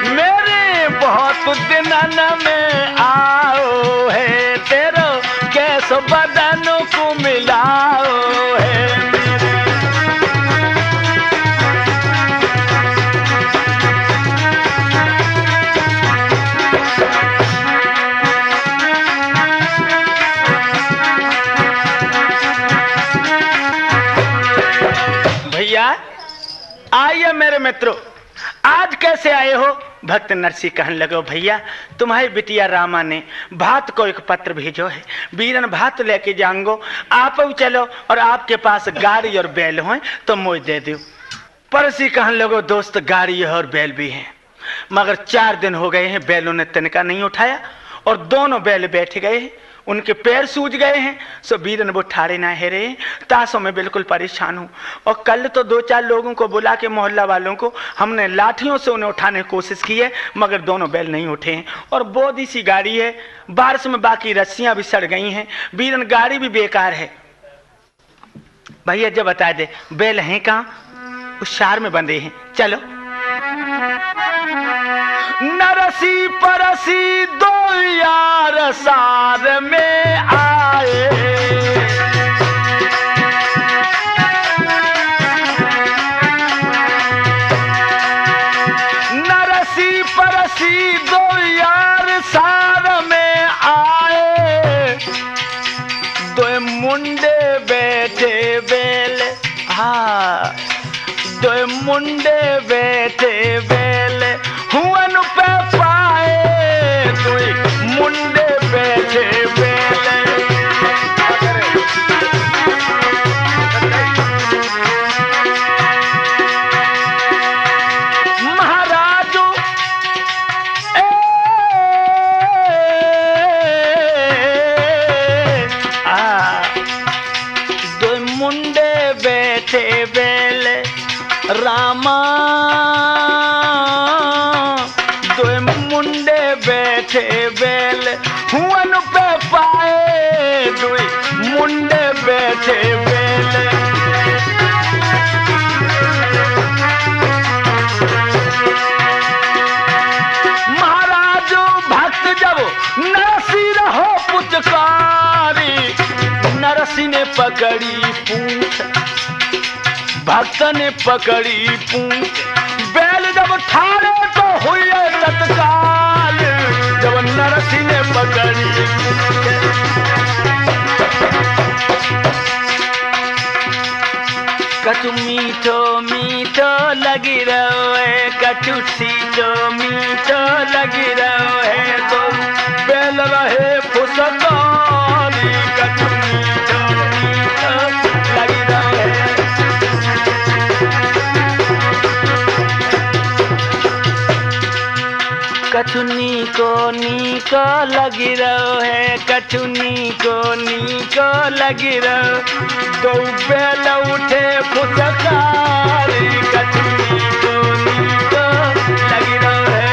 मेरे बहुत दिनन में आओ है, तेरो कैसो बदन को मिलाओ है। भैया आइए मेरे मित्रों, आज कैसे आए हो? भक्त नरसी कहने लगे, भैया तुम्हारी बिटिया रामा ने भात को एक पत्र भेजो है, बीरन भात लेके जाऊंगो, आप भी चलो और आपके पास गाड़ी और बैल हो तो मुझे दे दो। परसी कहने लगे, दोस्त गाड़ी और बैल भी हैं, मगर 4 दिन हो गए हैं बैलों ने तिनका नहीं उठाया और दोनों बैल बैठ गए हैं, उनके पैर सूज गए हैं, सो बीरन वो ठाड़े ना है रहे। तासों में बिल्कुल परेशान हूं और कल तो 2-4 लोगों को बुला के मोहल्ला वालों को हमने लाठियों से उन्हें उठाने की कोशिश की है, मगर दोनों बैल नहीं उठे हैं और बोधी सी गाड़ी है, बारिश में बाकी रस्सियां भी सड़ गई हैं, बीरन गाड़ी भी बेकार है। भैया जब बता दे बैल हैं कहाँ? उस शार में बंधे हैं, चलो। नरसी परसी दो यार सार में आए, नरसी परसी दो यार सार में आए, दो मुंडे बैठे बेल, हाँ दो मुंडे बैठे बेल हुअन पे पाए, दो मुंडे बैठे बेल। महाराजो दो मुंडे बैठे बेल रामा, दो मुंडे बैठे बेल हुअन पे पाए, दो मुंडे बैठे बेल। महाराज भक्त जब नरसी रहो पुचकारी, नरसी ने पकड़ी पूंछ, भक्त ने पकड़ी पूंछ, बैल जब ठाड़े तो हुई तत्काल, जब नरसी ने पकड़ी कछु मीठो मीठो लगी रहे, कछु सीठो मीठो लगी रहे, तो बैल रहे फुसकारी, कछु मीठो मीठो लगी रहे। कछु नीको लगी रहो है, कछु नीको लगी रहो, दो बैल उठे फुसकारी, कछु नीको लगी रहो है।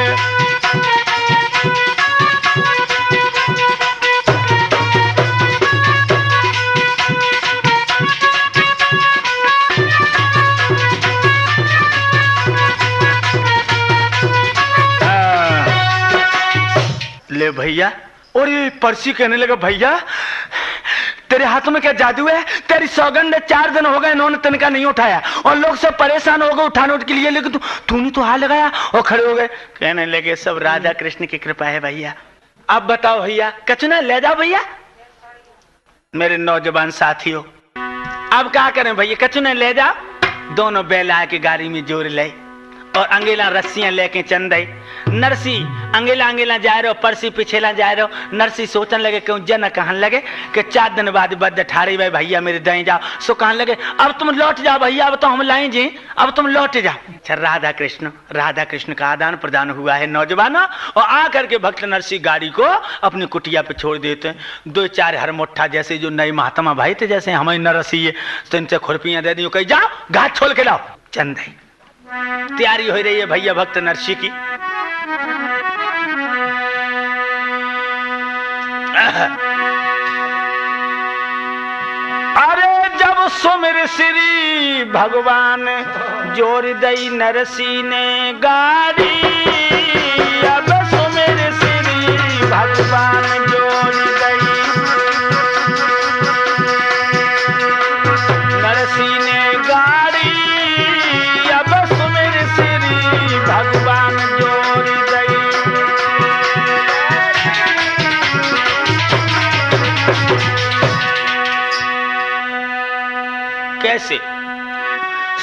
ले भैया, और ये परसी कहने लगा, भैया तेरे हाथों में क्या जादू है? तेरी सौगंध 4 दिन हो गए इन्होंने तिनका नहीं उठाया और लोग सब परेशान हो गए उठाने के लिए, लेकिन तूने तो हाथ लगाया और खड़े हो गए। कहने लगे सब राधा कृष्ण की कृपा है भैया। अब बताओ भैया, कचना ले जाओ भैया। मेरे नौजवान साथियों, अब क्या करें भैया? कचना ले जाओ। दोनों बैल आके गाड़ी में जोड़ ले और अंगेला रस्सियां लेके चंद आई। नरसी अंगेला अंगेला जा रहे हो, परसी पिछेला जा रहे हो। नरसी सोचने लगे क्यों जन कहने लगे कि 4 दिन बाद बद ठाड़ी भाई भैया मेरे दई जाओ। सो कहने लगे अब तुम लौट जाओ भैया, अब तो हम लाए जी, अब तुम लौट जाओ। अच्छा, राधा कृष्ण का आदान प्रदान हुआ है नौजवानों, और आकर के भक्त नरसी गाड़ी को अपनी कुटिया पे छोड़ देते हैं। 2-4 हरमुट्ठा जैसे जो नए महात्मा भाई थे, जैसे हमारी नरसी है, तो इनसे खुरपियां दे दी, कही जाओ घाट छोड़ के लाओ। चंद तैयारी हो रही है भैया भक्त नरसी की। अरे जब सुमिर श्री भगवान जोर दई नरसी ने गाड़ी, अब सुमिर श्री भगवान जोर दई नरसी ने गाड़ी, अब सुमिर श्री भगवान जोर दई। कैसे?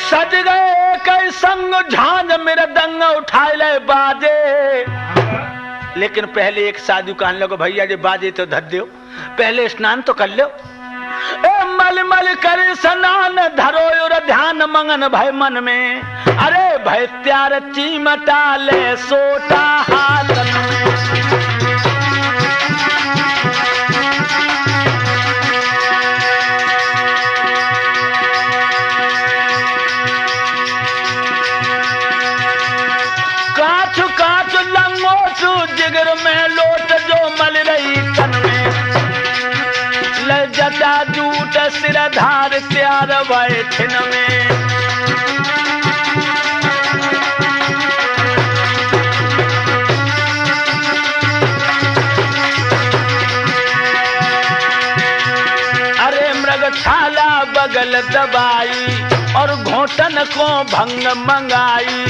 सज गए कई संग झांझ मेरा दंग उठाए ले बाजे। लेकिन पहले एक साधु कहने लगो भैया जी बाजे तो धर दो, पहले स्नान तो कर लो। ए मल मल कर स्नान धरो और ध्यान मंगन भय मन में। अरे भय त्यार चीमटा ले सोटा हाथन में। काचु काचु लंगोचु जिगर में लोट जो मल रही तन में। ले जटा जूट सिरधार त्यार बैठन में। अरे मृग छाला बगल दबाई और घोटन को भंग मंगाई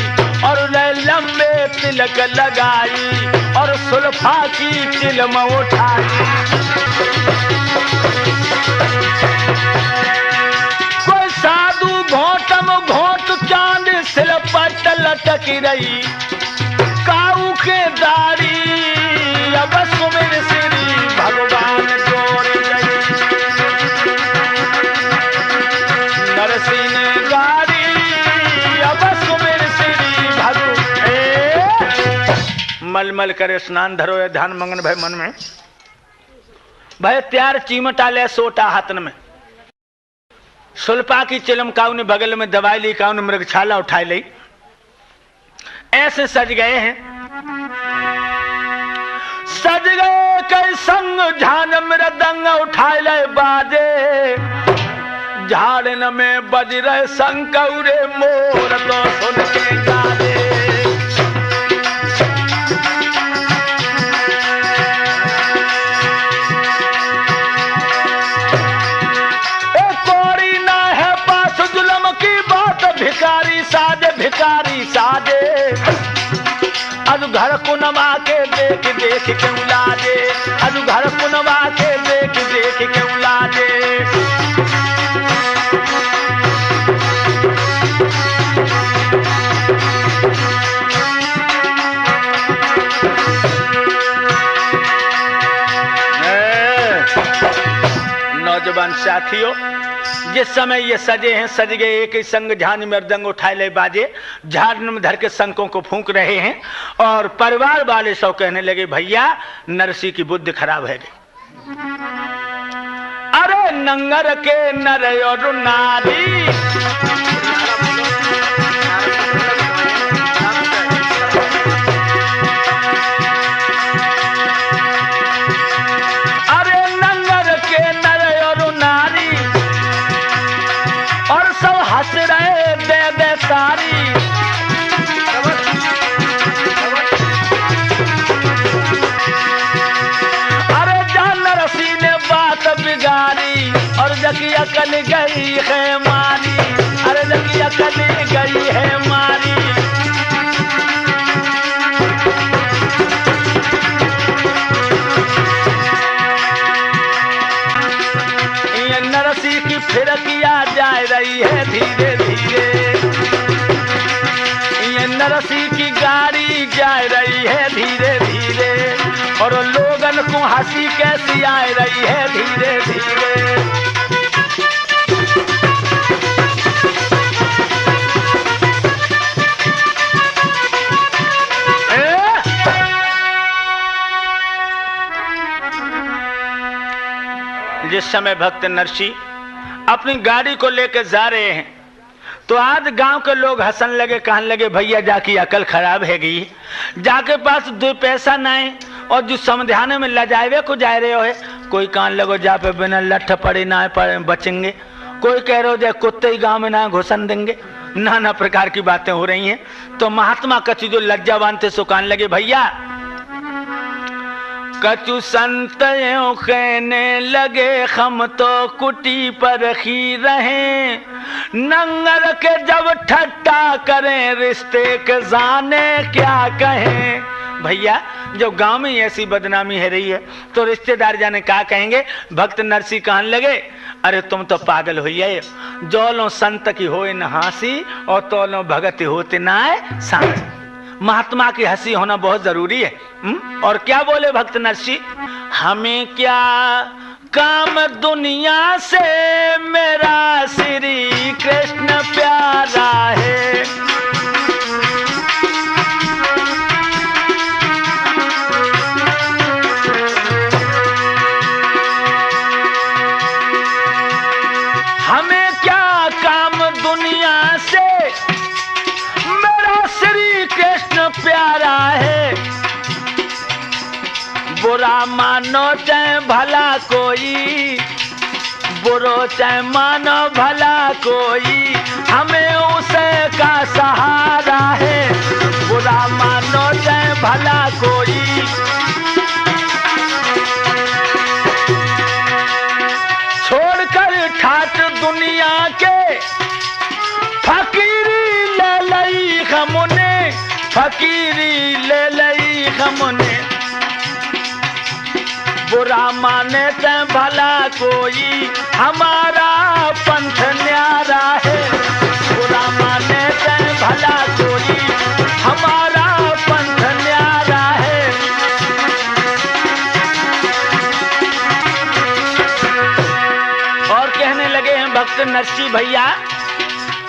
और लंबे तिलक लगाई और सुल्फा की चिलम उठाई। कोई साधु घोटम घोट चांद सिल पट लटक रही। काऊ के दाढ़ी अब सुमिर श्री भगवान जोड़ गई। नरसिंह ने गाड़ी अब सुमिर श्री भगवान। मलमल करे स्नान धरो या ध्यान मंगन भय मन में। भय त्यार चीमटा ले सोटा हाथन में। सुल्फा की चिलम काऊ ने बगल में दवाई ली, काऊ ने मृगछाला उठाई ली। ऐसे सज गए हैं। सज गए कई संग झान मृदंग उठाए ले बाजे। झाड़न में बज रहे शंकौरे मोर तो सुन के गाजे। भिखारी साजे अजु घर कुनवा के देख देख क्यों लाजे। अजु घर कुनवा के देख देख क्यों लाजे। नौजवान साथियों, जिस समय ये सजे हैं सज गए एक ही संग झान मृदंग उठाए ले बाजे। झाड़न में धर के शंखों को फूंक रहे हैं और परिवार वाले सब कहने लगे भैया नरसी की बुद्धि खराब है गई। अरे नंगर के नर और नारी हंस रहे दे दे तारी। अरे जान रसी ने बात बिगाड़ी और जकिया कल गई है मारी। अरे जकिया कल गई है मारी। ये नरसी की फिर किया जा रही है धीरे धीरे। ये नरसी की गाड़ी जा रही है धीरे धीरे और लोगन को हंसी कैसी आ रही है धीरे धीरे। जिस समय भक्त नरसी अपनी गाड़ी को लेकर जा रहे हैं तो आज गांव के लोग हंसन लगे, कहने लगे भैया जाकी अकल खराब है गई। जाके पास 2 पैसा नहीं और जो समझाने में लजावे को जा रहे हो है। कोई कान लगो जा पे बिना लठ पड़े ना बचेंगे। कोई कह रहे हो जाए कुत्ते ही गांव में ना घुसन देंगे। नाना प्रकार की बातें हो रही हैं। तो महात्मा कछु जो लज्जावान थे सो कहने लगे भैया कछु संत कहने लगे हम तो कुटी पर ही रहे। नंगर के जब ठट्टा करें रिश्ते के जाने क्या कहें। भैया जब गांव में ऐसी बदनामी है रही है तो रिश्तेदार जाने क्या कहेंगे। भक्त नरसी कहने लगे, अरे तुम तो पागल हो गए, जो लो संत की होए न हंसी और तो लो भगत होते ना सांस। महात्मा की हंसी होना बहुत जरूरी है। और क्या बोले भक्त नरसी, हमें क्या काम दुनिया से, मेरा श्री कृष्ण प्यारा है। हमें क्या काम दुनिया से, मेरा श्री कृष्ण प्यारा है। बुरा मानो चाहे भला कोई, बुरो चाहे मानो भला कोई, हमें उसे का सहारा है। बुरा मानो चाहे भला कोई, छोड़कर ठाट दुनिया के, फकीरी ले लई हमने, फकीरी ले लई हमने। बुरा माने ते भला कोई, हमारा पंथ न्यारा है। बुरा माने ते भला कोई, हमारा पंथ न्यारा है। और कहने लगे हैं भक्त नरसी भैया,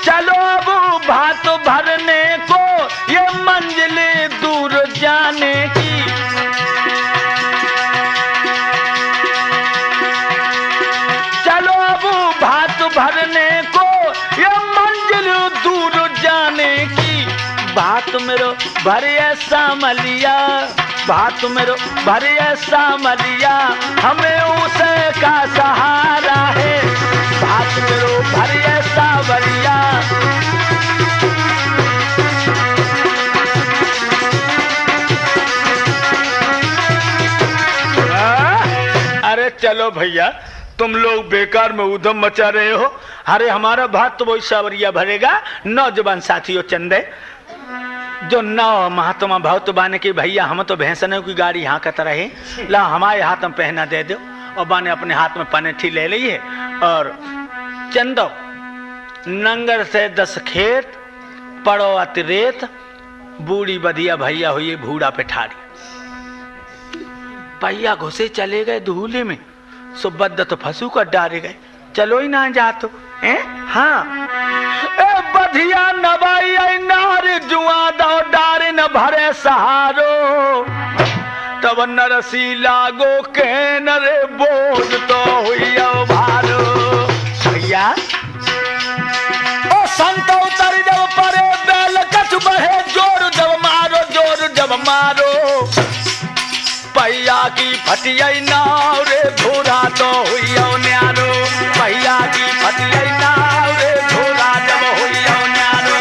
चलो अब भात भरने को, ये मंजिल दूर जाने की। भात भरने को, ये मंजिल दूर जाने की। भात मेरो भरिया सामलिया, भात मेरो भरिया सामलिया, हमें उसे का सहारा है। भात मेरो भरिया सामलिया। अरे चलो भैया, तुम लोग बेकार में उधम मचा रहे हो। अरे हमारा भात तो वही सावरिया भरेगा। नौजवान साथियों चंदे, जो नौ महात्मा भाव तो बाने की भैया, हम तो भैंसने की गाड़ी यहाँ का तरह है, ला हमारे हाथ में पहना दे दो। और बाने अपने हाथ में पनेठी ले लिए और चंदो नंगर से 10 खेत, पड़ो अतिरेत, बूढ़ी बदिया भैया हुई भूड़ा पे ठाड़ी। भैया घुसे चले गए धूले में, सुबद्ध तो फंसू कर डारे गए। चलो ही ना जा तो हाँ। ए बधिया नवाई नार जुआ दो डारे न भरे सहारो, तब नरसी लागो के नरे बोझ तो हुई भारो। भैया ओ संत उतर जब परे बैल कछ बहे, जोर जब मारो, जोर जब मारो। भैया की फटियाई नाव रे धूरा तो हुई न्यारो। भैया की फटियाई नाव रे धूरा जब हुई न्यारो।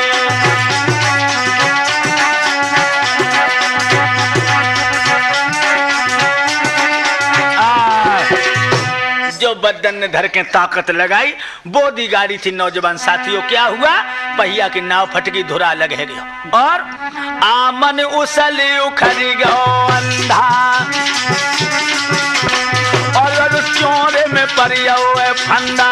जो बदन ने धर के ताकत लगाई, बोधी गाड़ी थी नौजवान साथियों। क्या हुआ, पहिया की नाव फटकी, धुरा लगे गया और आमन उसल उखड़ गयो अंधा। और चोरे में परियो फंदा।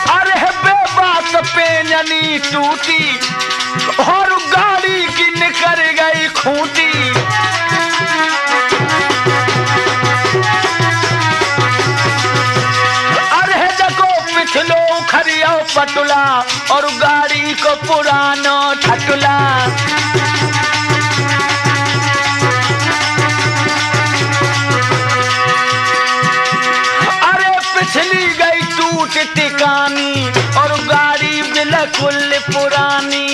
अरे बेबात पेंजनी टूटी और गाड़ी की निकल गई खूंटी। अरे जको पिछलो खरिया पटुला और गाड़ी को पुरानो ठटुला। अरे पिछली गई टूट टिकानी और गाड़ी बिल्कुल पुरानी।